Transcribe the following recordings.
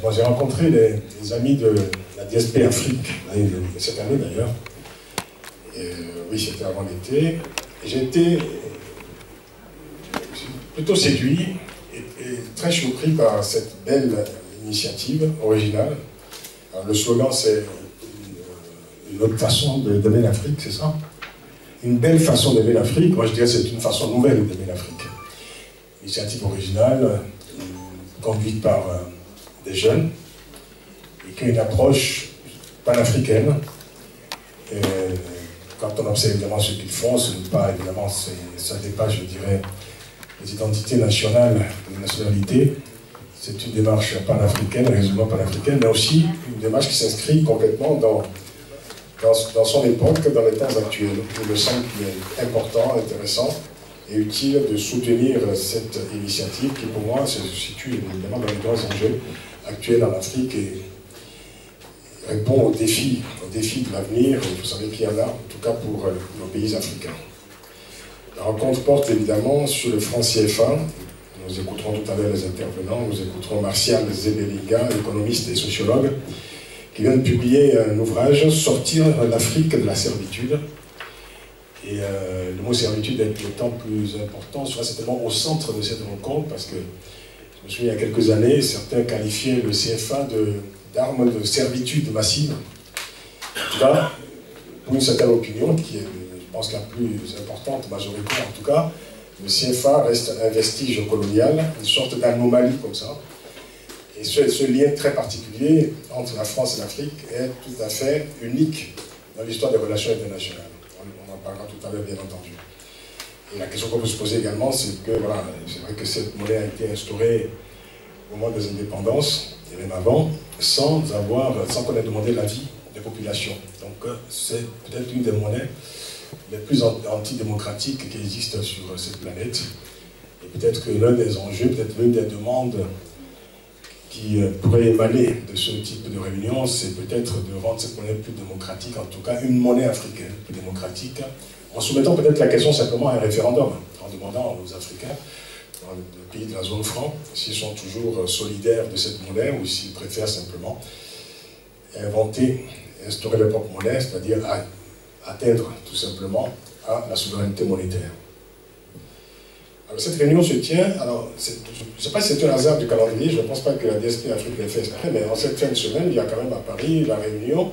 Moi, j'ai rencontré des amis de la DSP Afrique, cette année d'ailleurs. Oui, c'était avant l'été. J'ai été plutôt séduit et très surpris par cette belle initiative originale. Alors, le slogan, c'est une autre façon d'aimer l'Afrique, c'est ça? Une belle façon d'aimer l'Afrique. Moi, je dirais que c'est une façon nouvelle d'aimer l'Afrique. Initiative originale, conduite par des jeunes, et qui a une approche panafricaine. Et quand on observe évidemment ce qu'ils font, ce n'est pas évidemment, ça dépasse, je dirais, les identités nationales, les nationalités. C'est une démarche panafricaine, résolument panafricaine, mais aussi une démarche qui s'inscrit complètement dans son époque, dans les temps actuels. Il me semble qu'il est important, intéressant et utile de soutenir cette initiative qui, pour moi, se situe évidemment dans les grands enjeux actuels en Afrique et répond aux défis de l'avenir. Vous savez qu'il y en a, en tout cas pour nos pays africains. La rencontre porte évidemment sur le franc CFA. Nous écouterons tout à l'heure les intervenants. Nous écouterons Martial Zebeliga, économiste et sociologue, qui vient de publier un ouvrage, Sortir l'Afrique de la servitude. Et le mot servitude est d'autant plus important, sera certainement au centre de cette rencontre, parce que je me souviens, il y a quelques années, certains qualifiaient le CFA d'arme de servitude massive. En tout cas, pour une certaine opinion, qui est, je pense, la plus importante, majoritaire en tout cas, le CFA reste un vestige colonial, une sorte d'anomalie comme ça. Et ce lien très particulier entre la France et l'Afrique est tout à fait unique dans l'histoire des relations internationales. On en parlera tout à l'heure, bien entendu. Et la question qu'on peut se poser également, c'est que, voilà, c'est vrai que cette monnaie a été instaurée au moment des indépendances, et même avant, sans qu'on ait demandé l'avis des populations. Donc c'est peut-être une des monnaies les plus antidémocratiques qui existent sur cette planète. Et peut-être que l'un des enjeux, peut-être l'une des demandes qui pourrait émaner de ce type de réunion, c'est peut-être de rendre cette monnaie plus démocratique, en tout cas une monnaie africaine plus démocratique, en soumettant peut-être la question simplement à un référendum, en demandant aux Africains, dans le pays de la zone franc, s'ils sont toujours solidaires de cette monnaie ou s'ils préfèrent simplement inventer, instaurer leur propre monnaie, c'est-à-dire atteindre tout simplement à la souveraineté monétaire. Alors cette réunion se tient, alors je ne sais pas si c'est un hasard du calendrier, je ne pense pas que la DSP Afrique l'ait fait exprès, mais en cette fin de semaine, il y a quand même à Paris la réunion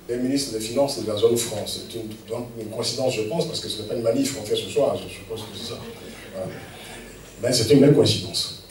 des ministres des Finances de la zone franc. C'est une coïncidence, je pense, parce que ce n'est pas une manif qu'on fait ce soir, je suppose que c'est ça. Voilà. Mais c'est une belle coïncidence.